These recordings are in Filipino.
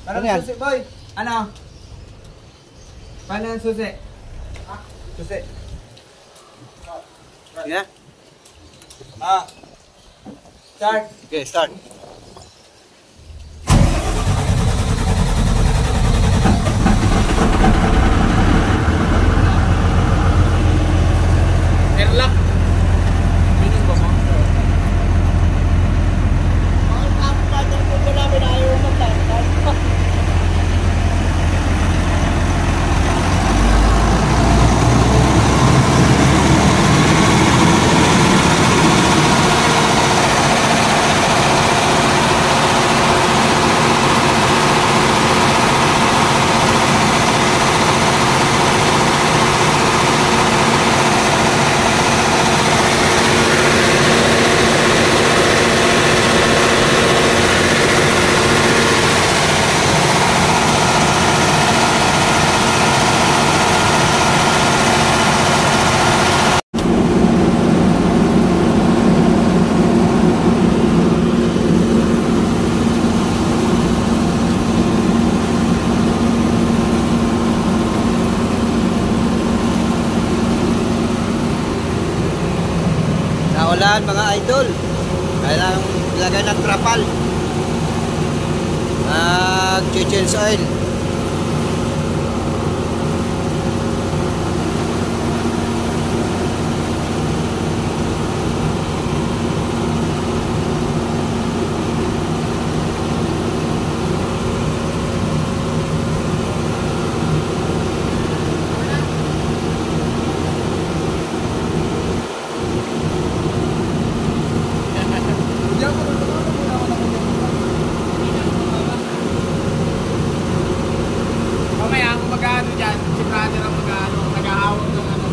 Ano yan? Susi, boy? Ano? Paano yung susi? Ha? Susi. Yeah. Start. Okay, start. Airlock. Piling mo mo? Ang pattern ko wala ayaw magtanggal. Naulan mga idol. Kailangan ilagay ng trapal. Change oil. Mamaya kung mag-ano dyan, si brother ang mag-ano, nag-ahawag ng ano.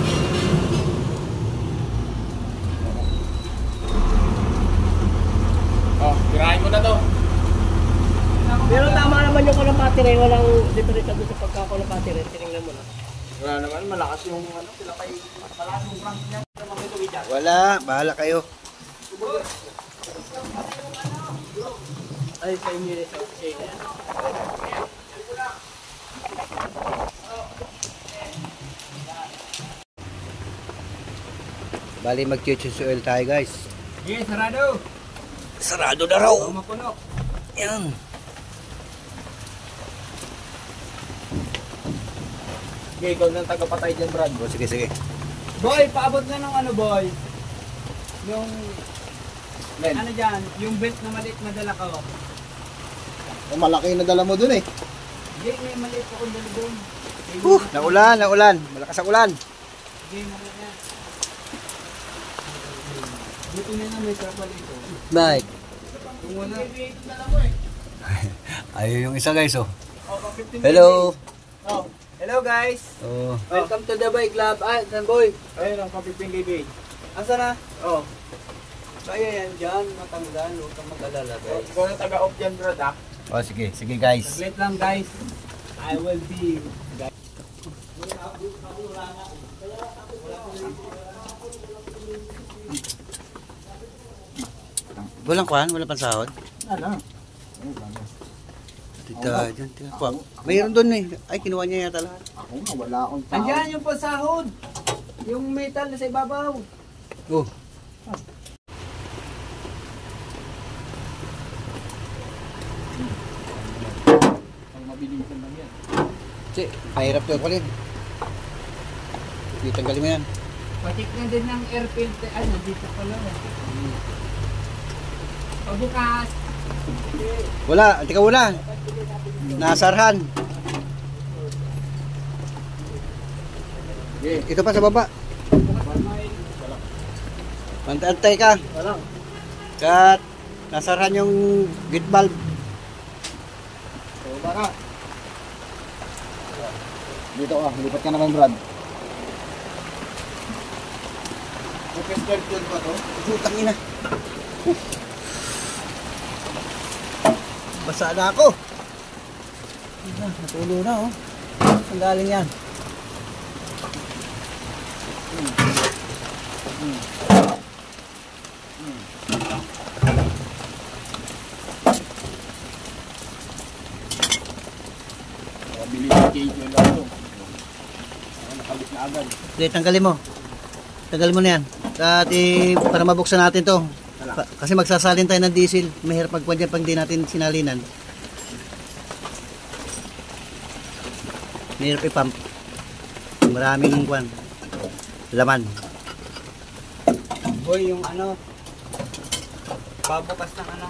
Oh, tirahin mo na to. Pero tama naman yung kulang battery, walang diferensya doon sa pagkakulang battery. Tinignan mo na. Wala naman, malakas yung ano, sila kay malakas yung crank niya. Wala, bahala kayo. Ay, sa inyo rin sa opisina. Bali mag-change oil tayo guys. Okay, sarado. Sarado na raw. Mapuno. Yan. Okay, ikaw nang tagapatay dyan, Brad. O, sige, sige. Boy, paabot na ng ano, boy. Yung, ano dyan, yung belt na maliit na dala ko. O malaki na dala mo dun eh. Hindi, may maliit akong dala doon. Naulan, naulan. Malakas ang ulan. Sige, mamaya na. Buti na na may trapal ito. Bye. Kung wala. Ayun yung isa guys oh. Oh, 15 Hello. Oh, hello guys. Oh. Welcome to the bike lab. Ah, Dan boy. Ayun ang 15 GB. Asa na? Oh. Kaya yan dyan, matanggal. Huwag kang mag-alala guys. Ikaw na taga-off dyan, bro, ha? Oh, sige, sige guys. Saglit lang guys. I will be guys. Walang kuhan, walang pansahod. Ano? Dito, dyan, tingnan po. Mayroon doon eh. Ay, kinuha niya yata lahat. Ako nga, wala akong tao. Andyan yung pasahod. Yung metal na sa ibabaw. Oh. Ang mabilisan lang yan. Che, mahirap to ulit. Tanggalin mo yan. Patik na din ng air filter. Ano, dito pala. Pabukas. Wala, tika wala. Nasarhan. Ito pa sa baba. Antay ka. Walang. Kat, nasarhan yung gate valve. So, baka. Dito ka, lipat ka naman Brad. Focus guard yun ba to? Putang ina. Basa na ako. Natulo na oh. Saan galing yan? schedule lang ito. Nakabit na agad. Okay, tanggalin mo. Tanggalin mo na yan. At para mabuksan natin to. Kasi magsasalin tayo ng diesel. Mahirap magkuhan dyan pag di natin sinalinan. Mahirap i-pump. Maraming kuhan. Laman. Boy, yung ano, pabukas ng ano.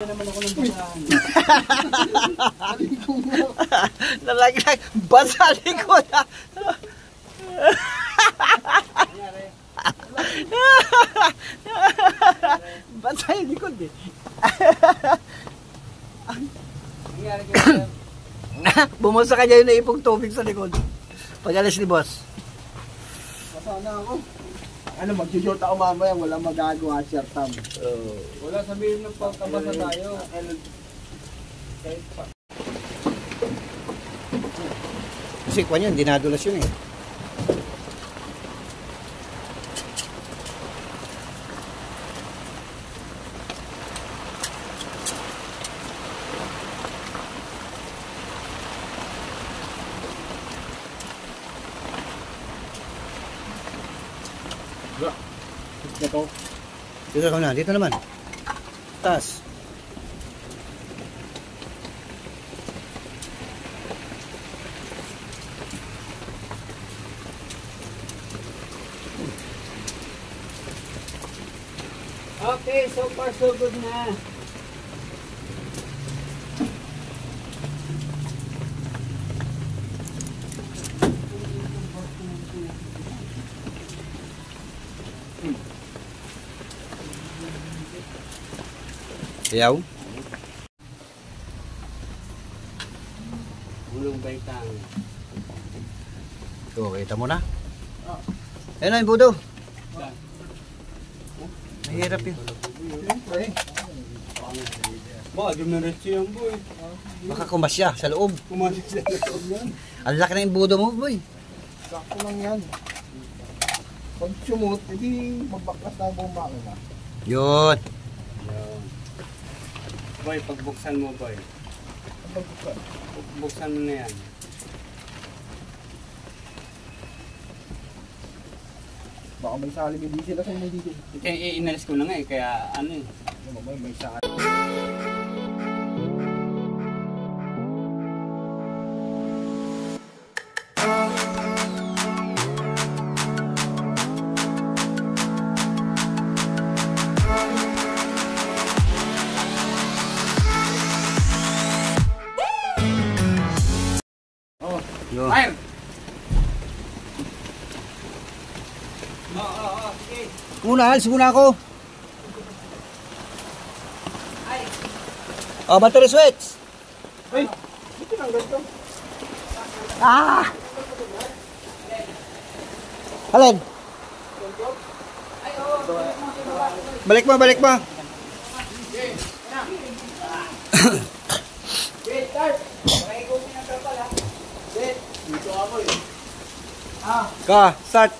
Naman ako ng basahan. Nalaglag. Basa likod. Basa yung likod eh. Bumasa ka niya yung naipong tubig sa likod. Pag-alis ni boss. Basa na ako. Ano, mag-short ako mamaya, walang magagawa, sir Tam. Wala, sabihin ng pagkabasa tayo. Kasi kuha niyan, dinadulas yun eh. Ito. Dito ka na, dito naman. Taas. Okay, so far so good na. Ayaw. Ulong baitang. So, kita mo na. Ayun na yung budo. Mahirap yun. Baka dumiretso yan, boy. Baka kumasya sa loob. Kumasin sa loob yan. Ang laki na yung budo mo, boy. Sakto lang yan. Pag sumot, hindi magbaklas na ang buong makina. Yun. Yan. Boy, pagbuksan mo, boy. Pagbukas. Buksan mo na yan. Baka may salim yung diesel kasi may diesel. Kaya inalis ko na nga eh, kaya ano eh. May salim. Yun. Fire! Sige. Muna, alis muna ako. Oh, battery switch. Ay! Dito lang ganito. Ah! Alin? Balik mo, balik mo. Ka, start.